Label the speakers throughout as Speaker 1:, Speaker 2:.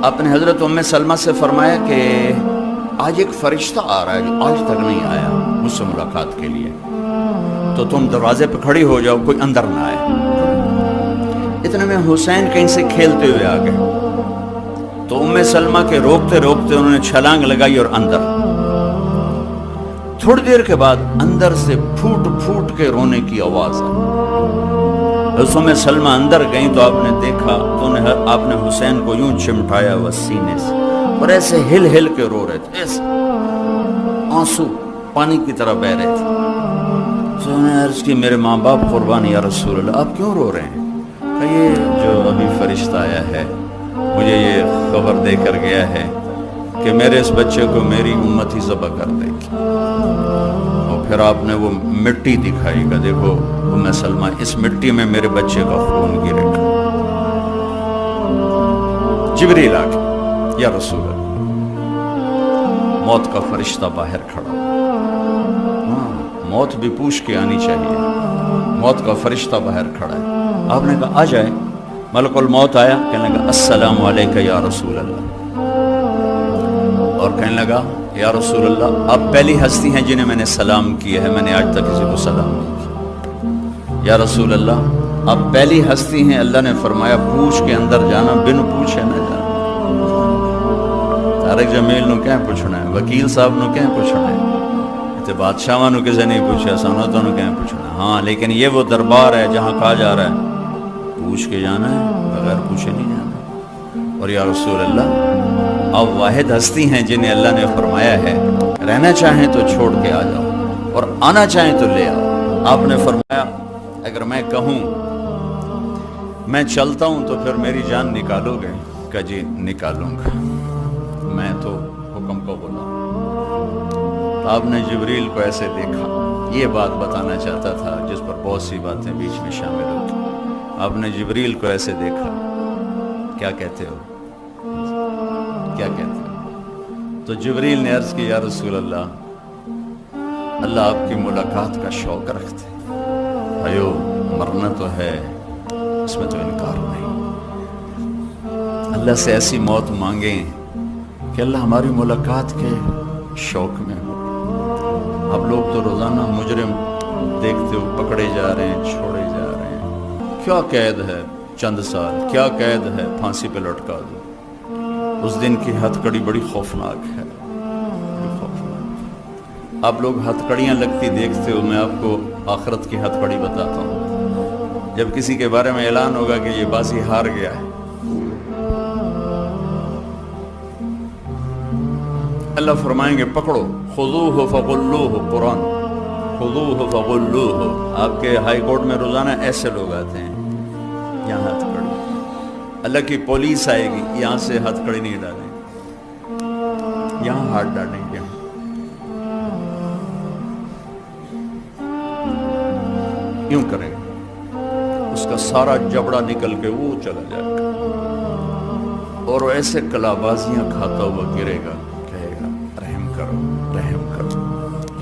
Speaker 1: آپ نے حضرت ام سلمہ سے فرمایا کہ آج ایک فرشتہ آ رہا ہے جو آج تک نہیں آیا مجھ سے ملاقات کے لیے، تو تم دروازے پہ کھڑی ہو جاؤ، کوئی اندر نہ آئے۔ اتنے میں حسین کہیں سے کھیلتے ہوئے آ گئے، تو ام سلمہ کے روکتے روکتے انہوں نے چھلانگ لگائی اور اندر۔ تھوڑی دیر کے بعد اندر سے پھوٹ پھوٹ کے رونے کی آواز آئی۔ ام سلمہ اندر گئیں تو آپ نے دیکھا تو آپ نے حسین کو یوں چمٹایا ہوا سینے سے اور ایسے ہل ہل کے رو رہے تھے، ایسے آنسو پانی کی طرح بہ رہے تھے۔ تو انہوں نے عرض کی میرے ماں باپ قربان یا رسول اللہ، آپ کیوں رو رہے ہیں؟ کہ یہ جو ابھی فرشتہ آیا ہے مجھے یہ خبر دے کر گیا ہے کہ میرے اس بچے کو میری امت ہی ذبح کر دے گی۔ اور پھر آپ نے وہ مٹی دکھائی کہ دیکھو ام سلمہ، اس مٹی میں میرے بچے کا خون گرے گا۔ جبریل آ گیا، یا رسول اللہ، موت کا فرشتہ باہر کھڑا۔ ہاں، موت بھی پوچھ کے آنی چاہیے۔ موت کا فرشتہ باہر کھڑا ہے۔ آپ نے کہا آ جائے۔ ملک الموت آیا، کہنے لگا السلام علیکہ یا رسول اللہ، اور کہنے لگا یا رسول اللہ آپ پہلی ہستی ہیں جنہیں میں نے سلام کیا ہے، میں نے آج تک کسی کو سلام نہیں کیا۔ یا رسول اللہ آپ پہلی ہستی ہیں، اللہ نے فرمایا پوچھ کے اندر جانا، بن پوچھے نہ جانا۔ طارق جمیل نو کہیں پوچھنا ہے، وکیل صاحب نو کہیں پوچھنا ہے، تے بادشاہ نو کسے نہیں پوچھا، سنتوں نو کہیں پوچھنا ہے۔ ہاں لیکن یہ وہ دربار ہے جہاں کہا جا رہا ہے پوچھ کے جانا ہے، بغیر پوچھے نہیں جانا۔ اور یا رسول اللہ آپ واحد ہستی ہیں جنہیں اللہ نے فرمایا ہے رہنا چاہیں تو چھوڑ کے آ جاؤ اور آنا چاہیں تو لے آؤ۔ آپ نے فرمایا اگر میں کہوں میں چلتا ہوں تو پھر میری جان نکالو گے؟ کہ جی نکالوں گا، میں تو حکم کو غلام۔ آپ نے جبریل کو ایسے دیکھا، یہ بات بتانا چاہتا تھا جس پر بہت سی باتیں بیچ میں شامل ہوتی۔ آپ نے جبریل کو ایسے دیکھا، کیا کہتے ہو؟ کیا کہتے ہو؟ تو جبریل نے عرض کی یا رسول اللہ، اللہ آپ کی ملاقات کا شوق رکھتے، بھائیو مرنا تو ہے، اس میں تو انکار نہیں۔ اللہ سے ایسی موت مانگیں کہ اللہ ہماری ملاقات کے شوق میں ہو۔ اب لوگ تو روزانہ مجرم دیکھتے ہو پکڑے جا رہے ہیں، چھوڑے جا رہے ہیں، کیا قید ہے چند سال، کیا قید ہے پھانسی پہ لٹکا دو۔ اس دن کی ہتھ کڑی بڑی خوفناک ہے، بڑی خوفناک۔ آپ لوگ ہتھ کڑیاں لگتی دیکھتے ہو، میں آپ کو آخرت کی ہتھ کڑی بتاتا ہوں۔ جب کسی کے بارے میں اعلان ہوگا کہ یہ بازی ہار گیا ہے، اللہ فرمائیں گے پکڑو، خذوہ فغلوہ، قرآن خذوہ فغلوہ۔ آپ کے ہائی کورٹ میں روزانہ ایسے لوگ آتے ہیں، یہاں ہتھ کڑی، اللہ کی پولیس آئے گی، یہاں سے ہتھ کڑی نہیں ڈالیں، یہاں ہاتھ ڈالیں گے، یوں کریں گے، اس کا سارا جبڑا نکل کے وہ چلا جائے گا اور وہ ایسے کلابازیاں کھاتا ہوا گرے گا، کہے گا رحم کرو رحم کرو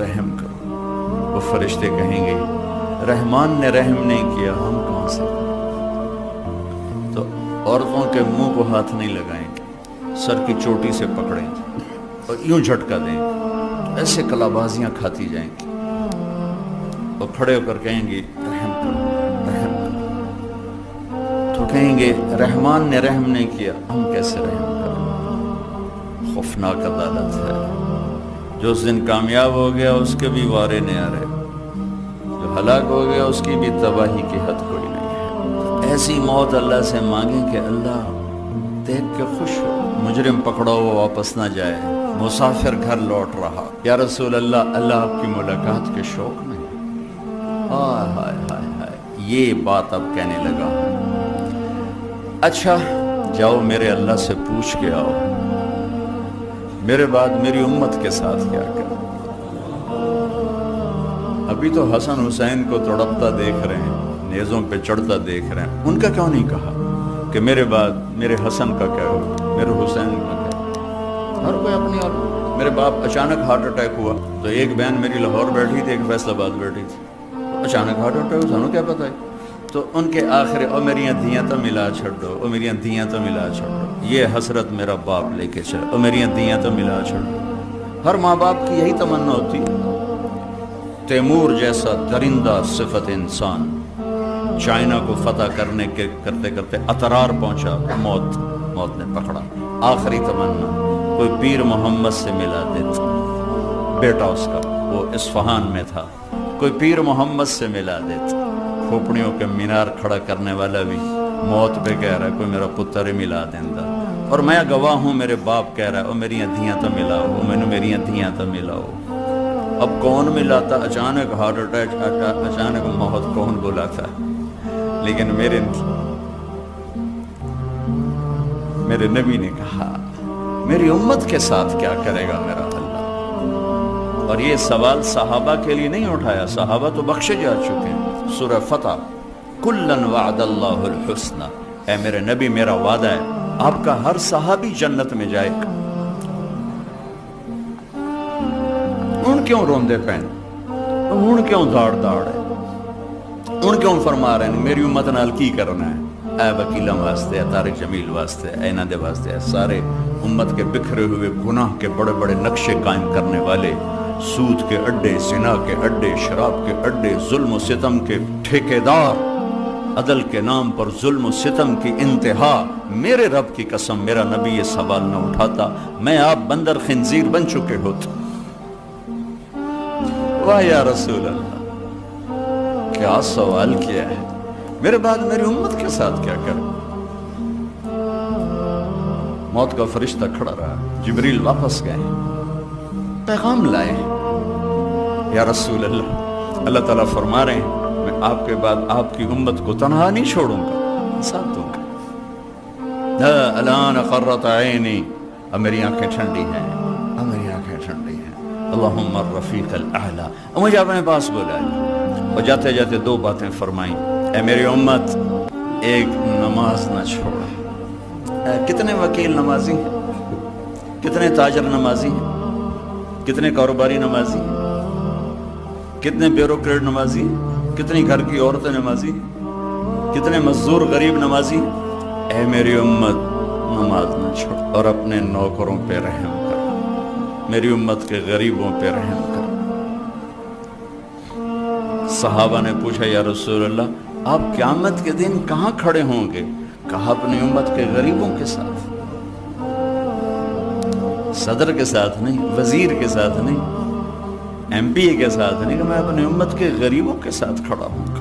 Speaker 1: رحم کرو۔ وہ فرشتے کہیں گے رحمان نے رحم نہیں کیا، ہم کہاں سے کریں؟ تو عورتوں کے منہ کو ہاتھ نہیں لگائیں گے، سر کی چوٹی سے پکڑیں گے اور یوں جھٹکا دیں گے، ایسے کلابازیاں کھاتی جائیں گی اور کھڑے ہو کر کہیں گے رحم کرو رحم کرو۔ تو کہیں گے رحمان نے رحم نہیں کیا، ہم کیسے رحم کریں؟ خوفناک عدالت ہے۔ جو اس دن کامیاب ہو گیا اس کے بھی وارے نیارے، جو ہلاک ہو گیا اس کی بھی تباہی کی حد کوئی نہیں ہے۔ ایسی موت اللہ سے مانگیں کہ اللہ دیکھ کے خوش ہو، مجرم پکڑا ہوا واپس نہ جائے، مسافر گھر لوٹ رہا، یا رسول اللہ اللہ آپ کی ملاقات کے شوق میں۔ ہائے ہائے ہائے ہائے، یہ بات اب کہنے لگا ہوں۔ اچھا جاؤ میرے اللہ سے پوچھ کے آؤ میرے بعد میری امت کے ساتھ کیا کریں۔ ابھی تو حسن حسین کو تڑپتا دیکھ رہے ہیں، نیزوں پہ چڑھتا دیکھ رہے ہیں، ان کا کیوں نہیں کہا کہ میرے بعد میرے حسن کا کیا ہوگا، میرے حسین کا کیا ہوگا؟ ہر کوئی اپنی اور میرے باپ اچانک ہارٹ اٹیک ہوا تو ایک بہن میری لاہور بیٹھی تھی، ایک فیصل آباد بیٹھی تھی، اچانک ہارٹ اٹیک سانو کیا پتہ ہے، تو ان کے آخر او میری دھیاں تو ملا چھڑو، او میری دھیاں تو ملا چھڑو، یہ حسرت میرا باپ لے کے چلا، اور میری دیاں تو ملا چھوڑ۔ ہر ماں باپ کی یہی تمنا ہوتی ہے۔ تیمور جیسا درندہ صفت انسان چائنا کو فتح کرنے کے کرتے کرتے اترار پہنچا، موت نے پکڑا۔ آخری تمنا کوئی پیر محمد سے ملا دیتا، بیٹا اس کا وہ اصفہان میں تھا، کوئی پیر محمد سے ملا دیتا۔ کھوپڑیوں کے مینار کھڑا کرنے والا بھی موت پہ کہہ رہا ہے کوئی میرا پتر ہی ملا دینا، اور میں گواہ ہوں، میرے باپ کہہ رہا ہے او میری دھیاں تو ملاؤ، مینوں میری دھیاں تو ملاؤ۔ اب کون ملاتا؟ اچانک ہارٹ اٹیک، اچانک موت کون بلاتا؟ لیکن میرے نبی نے کہا میری امت کے ساتھ کیا کرے گا میرا اللہ؟ اور یہ سوال صحابہ کے لیے نہیں اٹھایا، صحابہ تو بخشے جا چکے ہیں۔ سورہ فتح، کلن وعد اللہ الحسنى، اے میرے نبی میرا وعدہ ہے آپ کا ہر صحابی جنت میں جائے گا۔ ان کیوں روندے پین، ان کیوں داڑ ہے، ان کیوں فرما رہے ہیں میری امت نال کی کرنا ہے؟ اے وکیلوں واسطے، اے طارق جمیل واسطے، اے انہاں دے واسطے، اے سارے امت کے بکھرے ہوئے گناہ کے بڑے بڑے نقشے قائم کرنے والے، سود کے اڈے، زنا کے اڈے، شراب کے اڈے، ظلم و ستم کے ٹھیکیدار، عدل کے نام پر ظلم و ستم کی انتہا۔ میرے رب کی قسم میرا نبی یہ سوال نہ اٹھاتا، میں آپ بندر خنزیر بن چکے ہوتے۔ واہ یا رسول اللہ، کیا سوال کیا ہے، میرے بعد میری امت کے ساتھ کیا کروں؟ موت کا فرشتہ کھڑا رہا، جبریل واپس گئے، پیغام لائے، یا رسول اللہ، اللہ تعالیٰ فرما رہے ہیں میں آپ کے بعد آپ کی امت کو تنہا نہیں چھوڑوں گا، ساتھ دوں گا۔ الان قرۃ عینی، اب میری آنکھیں ٹھنڈی ہیں، اب میری آنکھیں ٹھنڈی ہیں، اللہم الرفیق الاعلیٰ۔ اور مجھے اپنے پاس بلایا اور جاتے جاتے دو باتیں فرمائیں، اے میری امت ایک نماز نہ چھوڑ۔ کتنے وکیل نمازی ہیں، کتنے تاجر نمازی ہیں، کتنے کاروباری نمازی ہیں، کتنے بیوروکریٹ نمازی ہیں، کتنی گھر کی عورتیں نمازی ہیں، کتنے مزدور غریب نمازی ہیں۔ اے میری امت نماز نہ چھوڑ اور اپنے نوکروں پہ رحم کر، میری امت کے غریبوں پہ رحم کر۔ صحابہ نے پوچھا یا رسول اللہ آپ قیامت کے دن کہاں کھڑے ہوں گے؟ کہا اپنی امت کے غریبوں کے ساتھ، صدر کے ساتھ نہیں، وزیر کے ساتھ نہیں، ایم پی کے ساتھ نہیں، کہ میں اپنی امت کے غریبوں کے ساتھ کھڑا ہوں گا،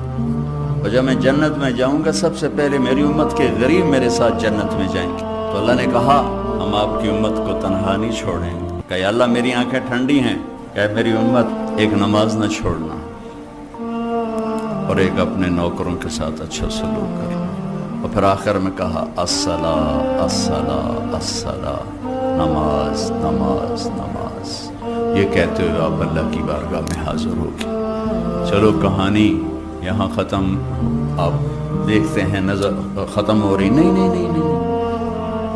Speaker 1: اور جب میں جنت میں جاؤں گا سب سے پہلے میری امت کے غریب میرے ساتھ جنت میں جائیں گے۔ تو اللہ نے کہا ہم آپ کی امت کو تنہا نہیں چھوڑیں گے۔ کہ یا اللہ میری آنکھیں ٹھنڈی ہیں، کہ میری امت ایک نماز نہ چھوڑنا اور ایک اپنے نوکروں کے ساتھ اچھا سلوک کرنا۔ اور پھر آخر میں کہا الصلاۃ الصلاۃ الصلاۃ، نماز نماز نماز۔ یہ کہتے ہوئے آپ اللہ کی بارگاہ میں حاضر ہو گئے۔ چلو کہانی یہاں ختم، آپ دیکھتے ہیں نظر ختم ہو رہی، نہیں،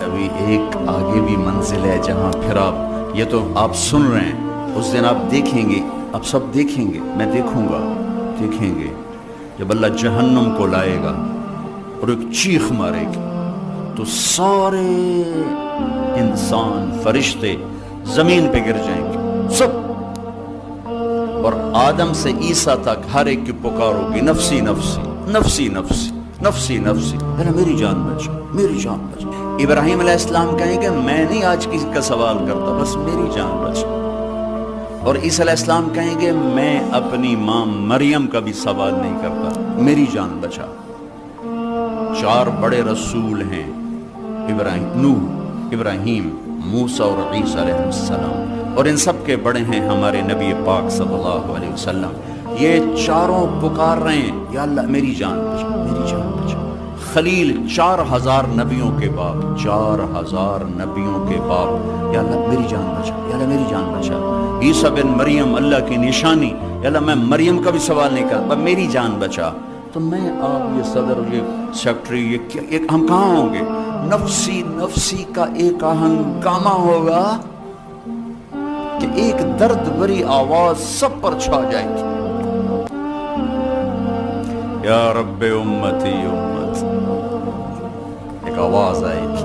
Speaker 1: ابھی ایک آگے بھی منزل ہے جہاں پھر آپ، یہ تو آپ سن رہے ہیں، اس دن آپ دیکھیں گے، آپ سب دیکھیں گے، میں دیکھوں گا، دیکھیں گے جب اللہ جہنم کو لائے گا اور ایک چیخ مارے گی تو سارے انسان فرشتے زمین پہ گر جائیں گے سب، اور آدم سے عیسیٰ تک ہر ایک کی پکار ہوگی نفسی نفسی نفسی نفسی نفسی نفسی، میری جان بچا، میری جان بچا۔ ابراہیم علیہ السلام کہیں کہ میں نہیں آج کسی کا سوال کرتا، بس میری جان بچا۔ اور عیسیٰ علیہ السلام کہیں کہ میں اپنی ماں مریم کا بھی سوال نہیں کرتا، میری جان بچا۔ چار بڑے رسول ہیں، نوح، ابراہیم، موسیٰ اور عیسیٰ علیہ السلام، اور ان سب کے بڑے ہیں ہمارے نبی پاک صلی اللہ علیہ وسلم۔ یہ چاروں پکار رہے ہیں یا اللہ میری جان بچا، میری جان بچا۔ خلیل 4000 نبیوں کے باپ، 4000 نبیوں کے باپ، یا اللہ میری جان بچا، یا اللہ میری جان بچا۔ عیسیٰ بن مریم اللہ کی نشانی، یا اللہ میں مریم کا بھی سوال نہیں کرتا، میری جان بچا۔ تو میں آپ یہ صدر، یہ سیکٹری، یہ کیا، ہم کہاں ہوں گے؟ نفسی نفسی کا ایک ہنگامہ ہوگا کہ ایک درد بھری آواز سب پر چھا جائے گی، یا رب امتی امت، ایک آواز آئے گی،